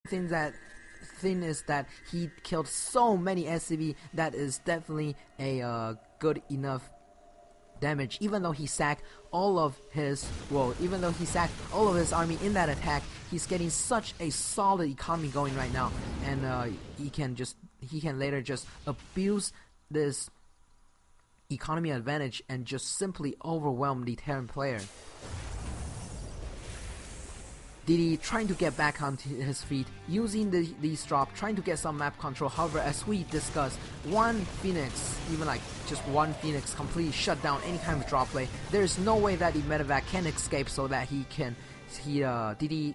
thing is that he killed so many SCV that is definitely a good enough damage. Even though he sacked all of his army in that attack, he's getting such a solid economy going right now, and he can later just abuse this economy advantage and just simply overwhelm the Terran player. NrGdde trying to get back onto his feet, using these drop, trying to get some map control. However, as we discussed, one Phoenix, even like just one Phoenix, completely shut down any kind of drop play. There is no way that the medevac can escape, so that NrGdde,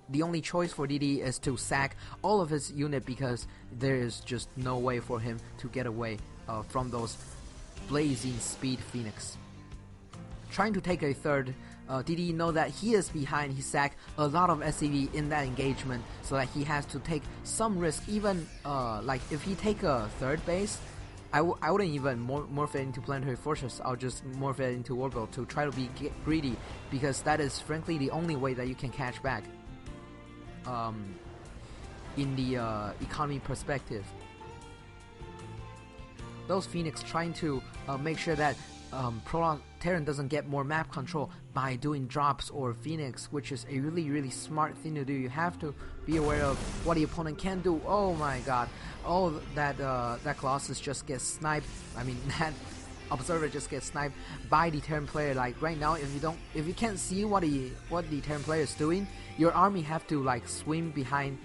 the only choice for NrGdde is to sack all of his unit, because there is just no way for him to get away from those blazing speed Phoenix. Trying to take a third, NrGdde know that he is behind. He sacked a lot of SCV in that engagement, so that he has to take some risk. Even like if he take a third base, I wouldn't even morph it into Planetary Fortress. I'll just morph it into Warbuild to try to be greedy, because that is frankly the only way that you can catch back in the economy perspective. Those Phoenix trying to make sure that Terran doesn't get more map control by doing drops or Phoenix, which is a really smart thing to do. You have to be aware of what the opponent can do. Oh my god, oh that Colossus just gets sniped. I mean, that Observer just gets sniped by the Terran player. Like right now, if you can't see what the Terran player is doing, your army have to like swim between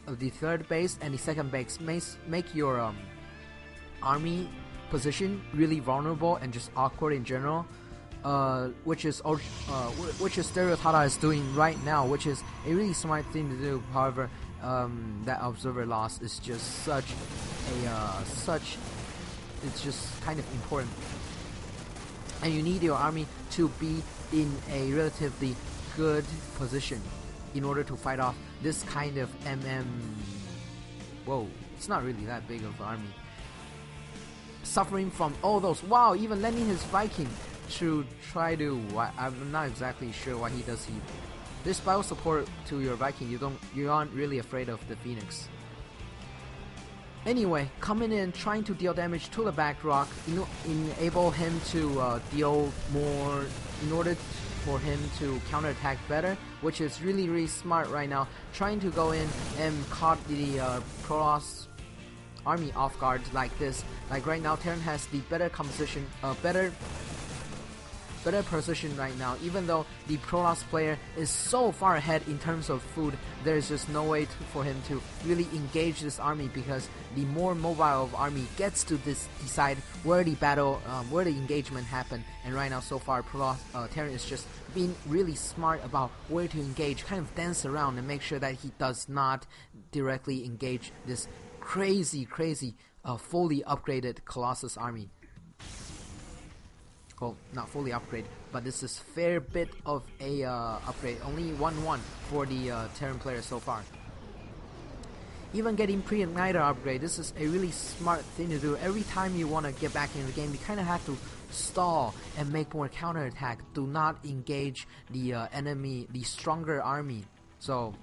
the third base and the second base. Make your army position really vulnerable and just awkward in general, which is oTLTada is doing right now, which is a really smart thing to do. However, that Observer loss is just it's just kind of important, and you need your army to be in a relatively good position in order to fight off this kind of Whoa, it's not really that big of an army. Suffering from all those. Wow, even lending his Viking to try to. I'm not exactly sure what he does. This bio support to your Viking. You aren't really afraid of the Phoenix. Anyway, coming in, trying to deal damage to the back rock, enable him to deal more in order for him to counterattack better, which is really smart right now. Trying to go in and caught the Protoss army off guard like this. Like right now, Terran has the better composition, better position right now. Even though the Protoss player is so far ahead in terms of food, there's just no way for him to really engage this army, because the more mobile of army gets to decide where the battle, where the engagement happen. And right now, so far, Terran is just being really smart about where to engage, kind of dance around and make sure that he does not directly engage this crazy fully upgraded Colossus army. Well, not fully upgraded, but this is fair bit of a upgrade. Only 1-1 for the Terran player so far. Even getting pre-igniter upgrade, this is a really smart thing to do. Every time you want to get back in the game, you kind of have to stall and make more counterattack. Do not engage the enemy, the stronger army. So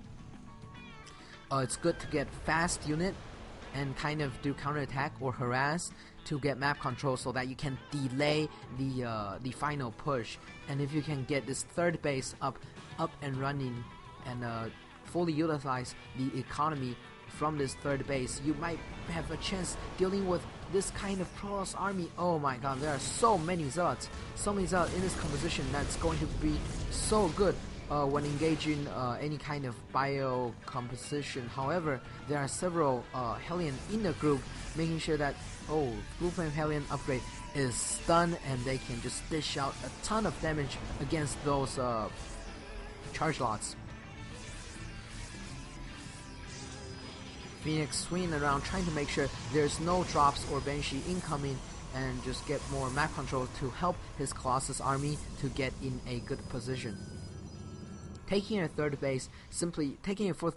it's good to get fast unit and kind of do counterattack or harass to get map control, so that you can delay the final push. And if you can get this third base up and running and fully utilize the economy from this third base, you might have a chance dealing with this kind of Protoss army. Oh my god, there are so many Zealots in this composition that's going to be so good when engaging any kind of bio composition. However, there are several Hellion in the group, making sure that Blue Flame Hellion upgrade is stun, and they can just dish out a ton of damage against those charge lots. Phoenix swinging around, trying to make sure there's no drops or Banshee incoming, and just get more map control to help his Colossus army to get in a good position. Taking a fourth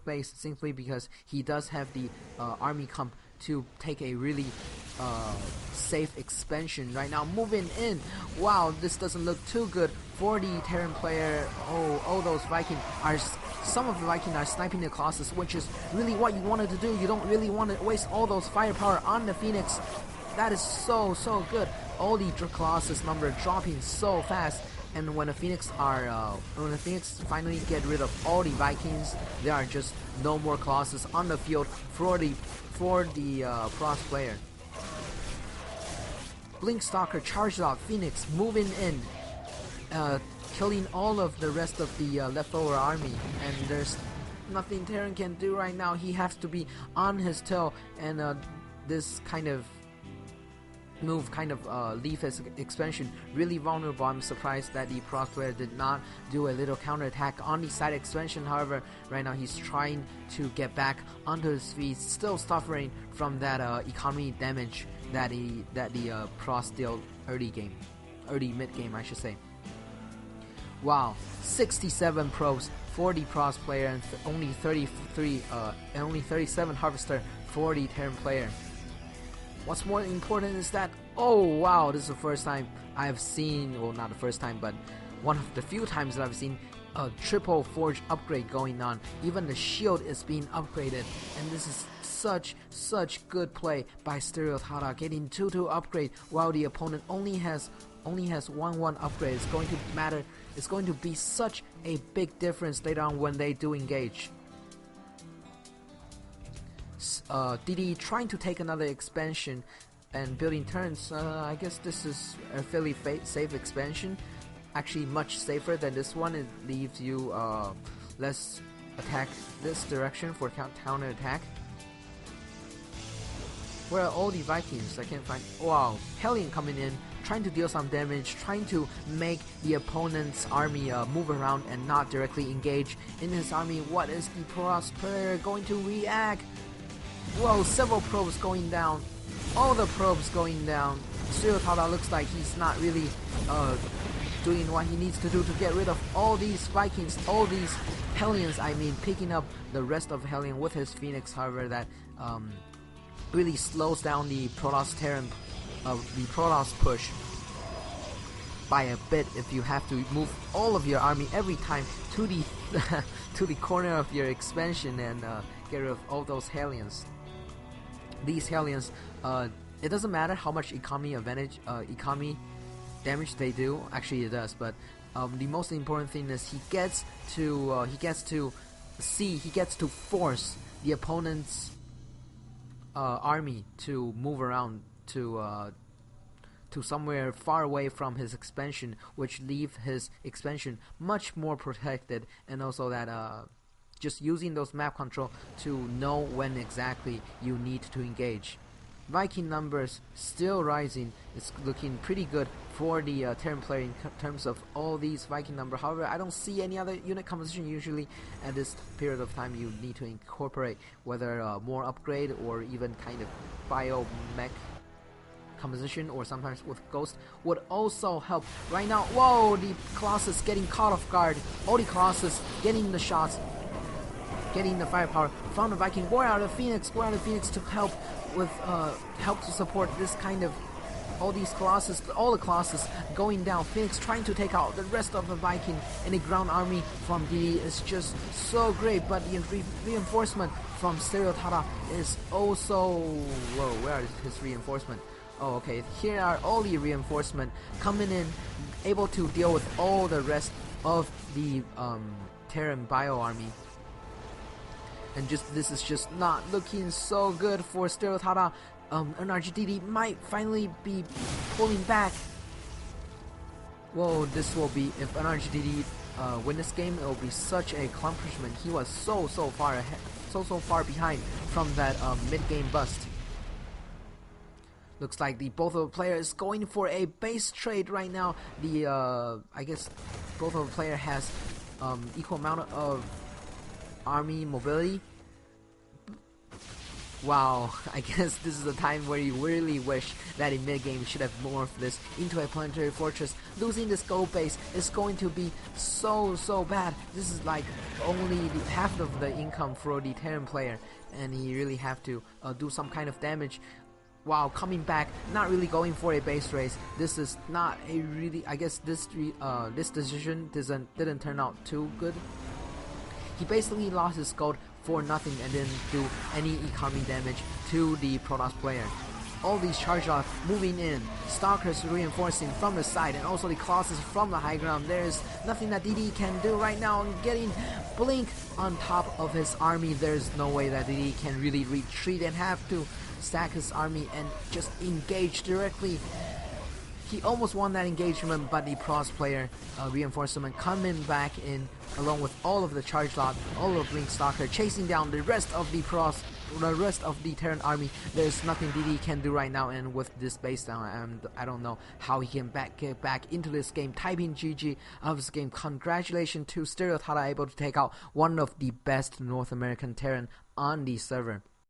base simply because he does have the army comp to take a really safe expansion right now. Moving in. Wow, this doesn't look too good for the Terran player. Oh, those Viking are. Some of the Viking are sniping the Colossus, which is really what you wanted to do. You don't really want to waste all those firepower on the Phoenix. That is so good. All the Colossus number dropping so fast, and when the Phoenix finally get rid of all the Vikings, there are just no more Colossus on the field for the Frost player. Blinkstalker charges out Phoenix, moving in, killing all of the rest of the leftover army, and there's nothing Terran can do right now. He has to be on his toe, and this kind of move leave his expansion really vulnerable. I'm surprised that the Frost player did not do a little counterattack on the side expansion. However, right now he's trying to get back onto his feet, still suffering from that economy damage that the Frost dealt early mid game, I should say. Wow, 67 probes for the Frost player, and only 37 harvester for the Terran player. What's more important is that, oh wow, this is the first time I've seen, well, not the first time, but one of the few times that I've seen a triple forge upgrade going on. Even the shield is being upgraded, and this is such good play by oTLTada, getting 2-2 upgrade while the opponent only has 1-1 upgrade. It's going to matter. It's going to be such a big difference later on when they do engage. NrGdde trying to take another expansion and building turns. I guess this is a fairly safe expansion. Actually, much safer than this one. It leaves you less attack this direction for counter attack. Where are all the Vikings? I can't find. Wow, Hellion coming in, trying to deal some damage, trying to make the opponent's army move around and not directly engage in his army. What is the Frost player going to react? Whoa, several probes going down. All the probes going down. oTLTada looks like he's not really doing what he needs to do to get rid of all these Vikings, all these Hellions, I mean, picking up the rest of Hellion with his Phoenix. However, that really slows down the Protoss Terran, the Protoss push by a bit if you have to move all of your army every time to the to the corner of your expansion and get rid of all those Hellions. These Hellions, it doesn't matter how much economy damage they do. Actually, it does. But the most important thing is he gets to force the opponent's army to move around to somewhere far away from his expansion, which leave his expansion much more protected, and also that just using those map control to know when exactly you need to engage. Viking numbers still rising. It's looking pretty good for the Terran player in terms of all these Viking number. However, I don't see any other unit composition. Usually at this period of time you need to incorporate whether more upgrade or even kind of bio-mech composition, or sometimes with Ghost would also help. Right now, whoa, the Colossus getting caught off guard. All the Colossus getting the shots, getting the firepower from the Viking. Where are the Phoenix? Where are the Phoenix to help with help to support this kind of all these Colossus, all the Colossus going down. Phoenix trying to take out the rest of the Viking, and the ground army from NrGdde is just so great. But the reinforcement from oTLTada is also whoa. Where is his reinforcement? Oh, okay. Here are all the reinforcement coming in, able to deal with all the rest of the Terran bio army. And this is just not looking so good for oTLTada. NrGdde might finally be pulling back. Whoa, this will be, if NrGdde win this game, it will be such a accomplishment. He was so far ahead, so far behind from that mid-game bust. Looks like both of the players going for a base trade right now. I guess both of the player has equal amount of army mobility. Wow, I guess this is the time where you really wish that in mid game we should have morphed this into a planetary fortress. Losing this gold base is going to be so bad. This is like only half of the income for the Terran player, and he really have to do some kind of damage. Wow, coming back, not really going for a base race. This is not a really, I guess this decision didn't turn out too good. He basically lost his gold for nothing and didn't do any economy damage to the Protoss player. All these charge off moving in, Stalkers reinforcing from the side, and also the Colossus from the high ground. There's nothing that DD can do right now, and getting Blink on top of his army. There's no way that DD can really retreat and have to stack his army and just engage directly. He almost won that engagement, but the Protoss player reinforcement coming back in along with all of the charge lot, all of Blink Stalker chasing down the rest of the Protoss, the rest of the Terran army. There's nothing DD can do right now, and with this base down, I don't know how he can get back into this game. Typing GG of this game. Congratulations to oTLTada, able to take out one of the best North American Terran on the server.